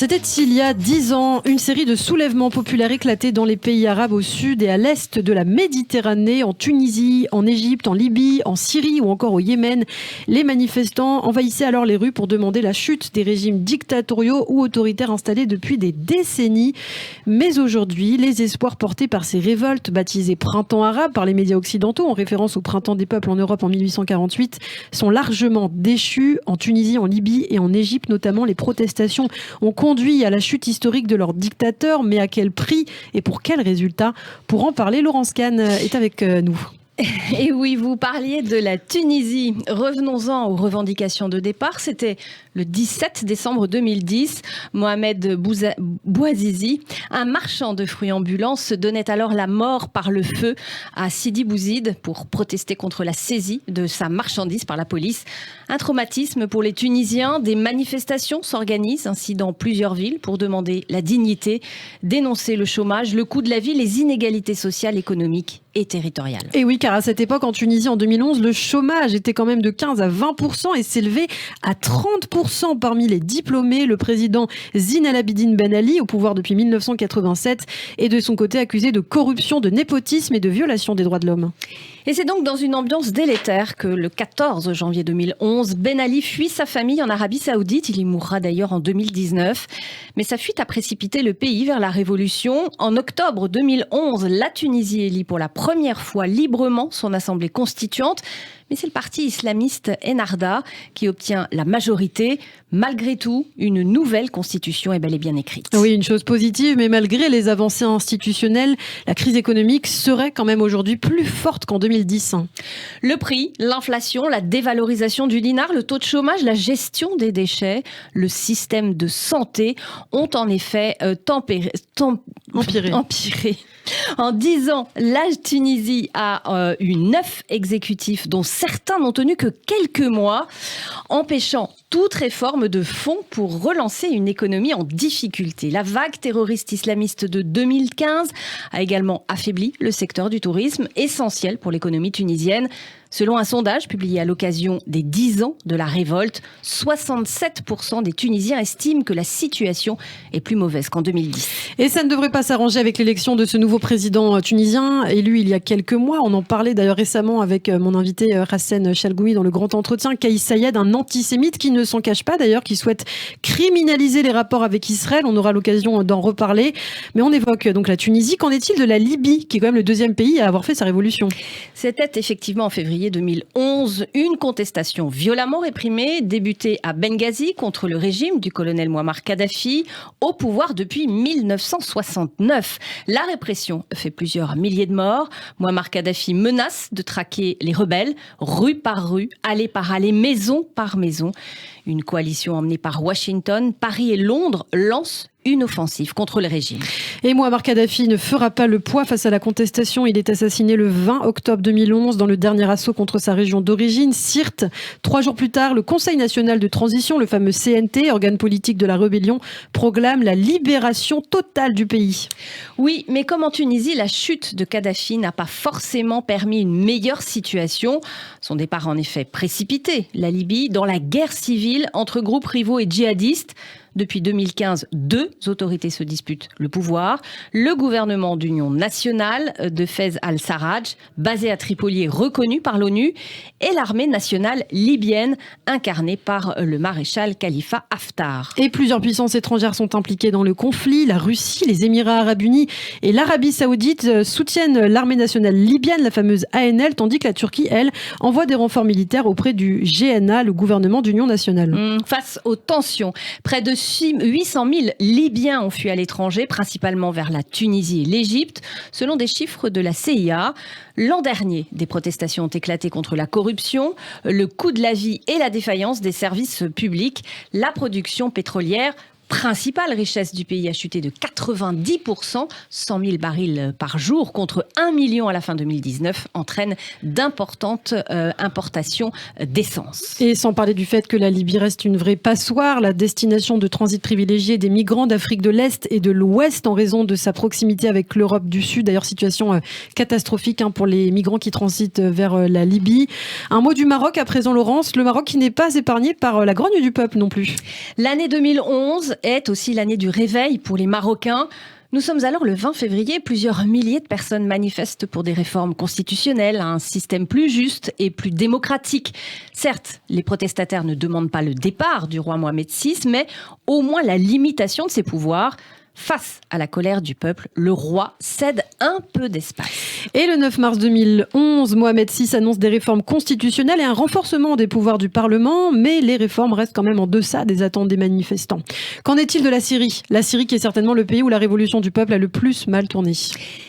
C'était il y a 10 ans, une série de soulèvements populaires éclatait dans les pays arabes au sud et à l'est de la Méditerranée, en Tunisie, en Égypte, en Libye, en Syrie ou encore au Yémen. Les manifestants envahissaient alors les rues pour demander la chute des régimes dictatoriaux ou autoritaires installés depuis des décennies. Mais aujourd'hui, les espoirs portés par ces révoltes, baptisées printemps arabe par les médias occidentaux, en référence au printemps des peuples en Europe en 1848, sont largement déchus. En Tunisie, en Libye et en Égypte notamment, les protestations ont conduit à la chute historique de leur dictateur, mais à quel prix et pour quels résultats? Pour en parler, Laurence Kahn est avec nous. Et oui, vous parliez de la Tunisie. Revenons-en aux revendications de départ. C'était le 17 décembre 2010. Mohamed Bouazizi, un marchand de fruits ambulants, se donnait alors la mort par le feu à Sidi Bouzid pour protester contre la saisie de sa marchandise par la police. Un traumatisme pour les Tunisiens. Des manifestations s'organisent ainsi dans plusieurs villes pour demander la dignité, dénoncer le chômage, le coût de la vie, les inégalités sociales, économiques et territoriales. Et oui, car à cette époque, en Tunisie, en 2011, le chômage était quand même de 15 à 20% et s'élevait à 30% parmi les diplômés. Le président Zine El Abidine Ben Ali, au pouvoir depuis 1987, est de son côté accusé de corruption, de népotisme et de violation des droits de l'homme. Et c'est donc dans une ambiance délétère que le 14 janvier 2011, Ben Ali fuit sa famille en Arabie Saoudite. Il y mourra d'ailleurs en 2019. Mais sa fuite a précipité le pays vers la révolution. En octobre 2011, la Tunisie élit pour la première fois librement son assemblée constituante. Mais c'est le parti islamiste Ennahda qui obtient la majorité. Malgré tout, une nouvelle constitution est bel et bien écrite. Oui, une chose positive, mais malgré les avancées institutionnelles, la crise économique serait quand même aujourd'hui plus forte qu'en 2010. Le prix, l'inflation, la dévalorisation du dinar, le taux de chômage, la gestion des déchets, le système de santé ont en effet empiré. En 10 ans, la Tunisie a eu 9 exécutifs, dont certains n'ont tenu que quelques mois, empêchant toute réforme de fond pour relancer une économie en difficulté. La vague terroriste islamiste de 2015 a également affaibli le secteur du tourisme, essentiel pour l'économie tunisienne. Selon un sondage publié à l'occasion des 10 ans de la révolte, 67% des Tunisiens estiment que la situation est plus mauvaise qu'en 2010. Et ça ne devrait pas s'arranger avec l'élection de ce nouveau président tunisien, élu il y a quelques mois. On en parlait d'ailleurs récemment avec mon invité Hassen Chalgoumi dans le Grand Entretien. Kaïs Sayed, un antisémite qui ne s'en cache pas d'ailleurs, qui souhaite criminaliser les rapports avec Israël. On aura l'occasion d'en reparler. Mais on évoque donc la Tunisie. Qu'en est-il de la Libye, qui est quand même le deuxième pays à avoir fait sa révolution? C'était effectivement en février 2011, une contestation violemment réprimée, débutée à Benghazi contre le régime du colonel Mouammar Kadhafi, au pouvoir depuis 1969. La répression fait plusieurs milliers de morts. Mouammar Kadhafi menace de traquer les rebelles, rue par rue, allée par allée, maison par maison. Une coalition emmenée par Washington, Paris et Londres lance une offensive contre le régime. Et Mouammar Kadhafi ne fera pas le poids face à la contestation. Il est assassiné le 20 octobre 2011 dans le dernier assaut contre sa région d'origine, Sirte. 3 jours plus tard, le Conseil national de transition, le fameux CNT, organe politique de la rébellion, proclame la libération totale du pays. Oui, mais comme en Tunisie, la chute de Kadhafi n'a pas forcément permis une meilleure situation. Son départ en effet précipité la Libye dans la guerre civile entre groupes rivaux et djihadistes. Depuis 2015, 2 autorités se disputent le pouvoir. Le gouvernement d'union nationale de Fez al-Sarraj, basé à Tripoli et reconnu par l'ONU, et l'armée nationale libyenne, incarnée par le maréchal Khalifa Haftar. Et plusieurs puissances étrangères sont impliquées dans le conflit. La Russie, les Émirats arabes unis et l'Arabie saoudite soutiennent l'armée nationale libyenne, la fameuse ANL, tandis que la Turquie, elle, envoie des renforts militaires auprès du GNA, le gouvernement d'union nationale. Face aux tensions, près de 800 000 Libyens ont fui à l'étranger, principalement vers la Tunisie et l'Égypte, selon des chiffres de la CIA. L'an dernier, des protestations ont éclaté contre la corruption, le coût de la vie et la défaillance des services publics. La production pétrolière, principale richesse du pays, a chuté de 90%, 100 000 barils par jour contre 1 million à la fin 2019, entraîne d'importantes importations d'essence. Et sans parler du fait que la Libye reste une vraie passoire, la destination de transit privilégiée des migrants d'Afrique de l'Est et de l'Ouest en raison de sa proximité avec l'Europe du Sud. D'ailleurs, situation catastrophique pour les migrants qui transitent vers la Libye. Un mot du Maroc à présent, Laurence. Le Maroc qui n'est pas épargné par la grogne du peuple non plus. L'année 2011 est aussi l'année du réveil pour les Marocains. Nous sommes alors le 20 février, plusieurs milliers de personnes manifestent pour des réformes constitutionnelles, un système plus juste et plus démocratique. Certes, les protestataires ne demandent pas le départ du roi Mohamed VI, mais au moins la limitation de ses pouvoirs. Face à la colère du peuple, le roi cède un peu d'espace. Et le 9 mars 2011, Mohamed VI annonce des réformes constitutionnelles et un renforcement des pouvoirs du Parlement, mais les réformes restent quand même en deçà des attentes des manifestants. Qu'en est-il de la Syrie ? La Syrie qui est certainement le pays où la révolution du peuple a le plus mal tourné.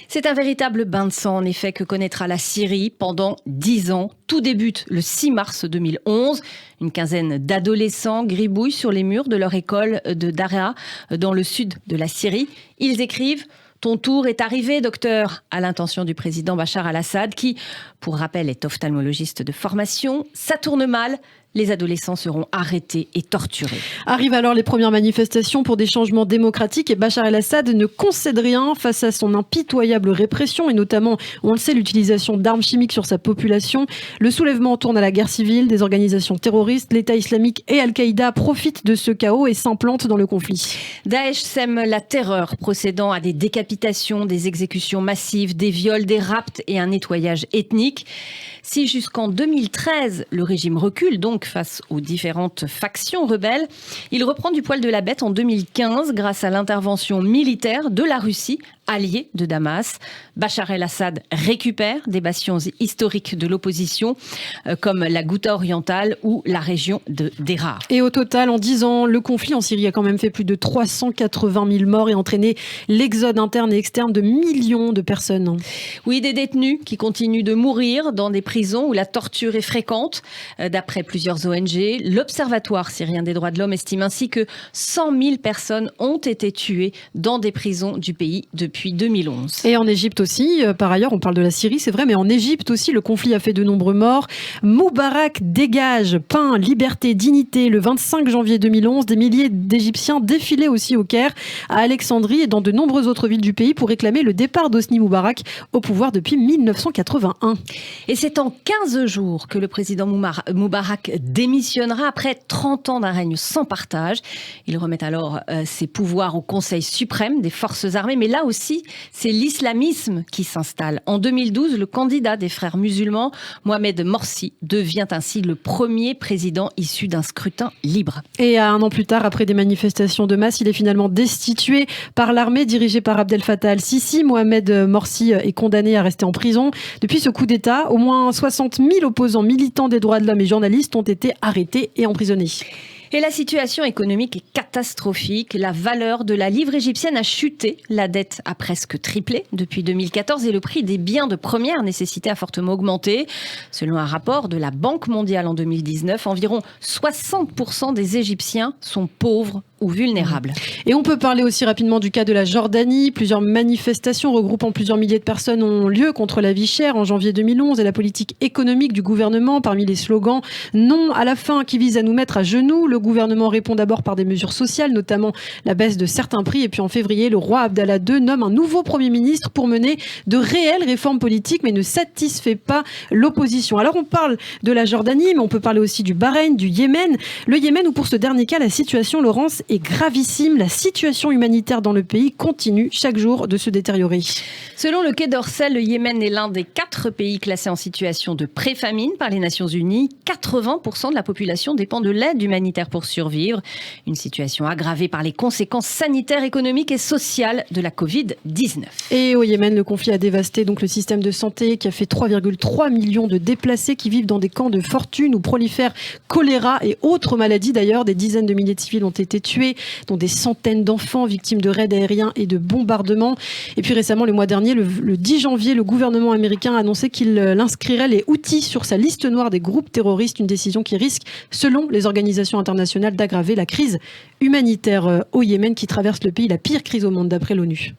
C'est un véritable bain de sang, en effet, que connaîtra la Syrie pendant 10 ans. Tout débute le 6 mars 2011. Une quinzaine d'adolescents gribouillent sur les murs de leur école de Daraa, dans le sud de la Syrie. Ils écrivent « Ton tour est arrivé, docteur », à l'intention du président Bachar al-Assad, qui, pour rappel, est ophtalmologiste de formation. Ça tourne mal. Les adolescents seront arrêtés et torturés. Arrivent alors les premières manifestations pour des changements démocratiques et Bachar el-Assad ne concède rien face à son impitoyable répression et notamment, on le sait, l'utilisation d'armes chimiques sur sa population. Le soulèvement tourne à la guerre civile, des organisations terroristes, l'État islamique et Al-Qaïda profitent de ce chaos et s'implantent dans le conflit. Daesh sème la terreur, procédant à des décapitations, des exécutions massives, des viols, des rapts et un nettoyage ethnique. Si jusqu'en 2013, le régime recule donc face aux différentes factions rebelles, il reprend du poil de la bête en 2015 grâce à l'intervention militaire de la Russie, alliée de Damas. Bachar el-Assad récupère des bastions historiques de l'opposition comme la Ghouta orientale ou la région de Deraa. Et au total, en 10 ans, le conflit en Syrie a quand même fait plus de 380 000 morts et entraîné l'exode interne et externe de millions de personnes. Oui, des détenus qui continuent de mourir dans des prisons où la torture est fréquente. D'après plusieurs ONG, l'Observatoire syrien des droits de l'homme estime ainsi que 100 000 personnes ont été tuées dans des prisons du pays depuis 2011. Et en Égypte aussi, par ailleurs, on parle de la Syrie, c'est vrai, mais en Égypte aussi, le conflit a fait de nombreux morts. Moubarak dégage, pain, liberté, dignité. Le 25 janvier 2011, des milliers d'Égyptiens défilaient aussi au Caire, à Alexandrie et dans de nombreuses autres villes du pays pour réclamer le départ d'Hosni Moubarak au pouvoir depuis 1981. Et c'est en 15 jours que le président Moubarak démissionnera après 30 ans d'un règne sans partage. Il remet alors ses pouvoirs au Conseil suprême des forces armées, mais là aussi, c'est l'islamisme qui s'installe. En 2012, le candidat des frères musulmans, Mohamed Morsi, devient ainsi le premier président issu d'un scrutin libre. Et un an plus tard, après des manifestations de masse, il est finalement destitué par l'armée dirigée par Abdel Fattah al-Sisi. Mohamed Morsi est condamné à rester en prison. Depuis ce coup d'État, au moins 60 000 opposants militants des droits de l'homme et journalistes ont été arrêtés et emprisonnés. Et la situation économique est catastrophique. La valeur de la livre égyptienne a chuté. La dette a presque triplé depuis 2014 et le prix des biens de première nécessité a fortement augmenté. Selon un rapport de la Banque mondiale en 2019, environ 60% des Égyptiens sont pauvres ou vulnérables. Et on peut parler aussi rapidement du cas de la Jordanie. Plusieurs manifestations regroupant plusieurs milliers de personnes ont lieu contre la vie chère en janvier 2011 et la politique économique du gouvernement. Parmi les slogans « Non à la faim » qui vise à nous mettre à genoux. Le gouvernement répond d'abord par des mesures sociales, notamment la baisse de certains prix. Et puis en février, le roi Abdallah II nomme un nouveau Premier ministre pour mener de réelles réformes politiques, mais ne satisfait pas l'opposition. Alors on parle de la Jordanie, mais on peut parler aussi du Bahreïn, du Yémen. Le Yémen, où pour ce dernier cas, la situation, Laurence, est gravissime. La situation humanitaire dans le pays continue chaque jour de se détériorer. Selon le Quai d'Orsay, le Yémen est l'un des 4 pays classés en situation de pré-famine par les Nations Unies. 80% de la population dépend de l'aide humanitaire pour survivre. Une situation aggravée par les conséquences sanitaires, économiques et sociales de la Covid-19. Et au Yémen, le conflit a dévasté donc le système de santé qui a fait 3,3 millions de déplacés qui vivent dans des camps de fortune où prolifèrent choléra et autres maladies. D'ailleurs, des dizaines de milliers de civils ont été tués, dont des centaines d'enfants victimes de raids aériens et de bombardements. Et puis récemment, le mois dernier, le 10 janvier, le gouvernement américain a annoncé qu'il inscrirait les Houthis sur sa liste noire des groupes terroristes, une décision qui risque, selon les organisations internationales, d'aggraver la crise humanitaire au Yémen qui traverse le pays, la pire crise au monde d'après l'ONU.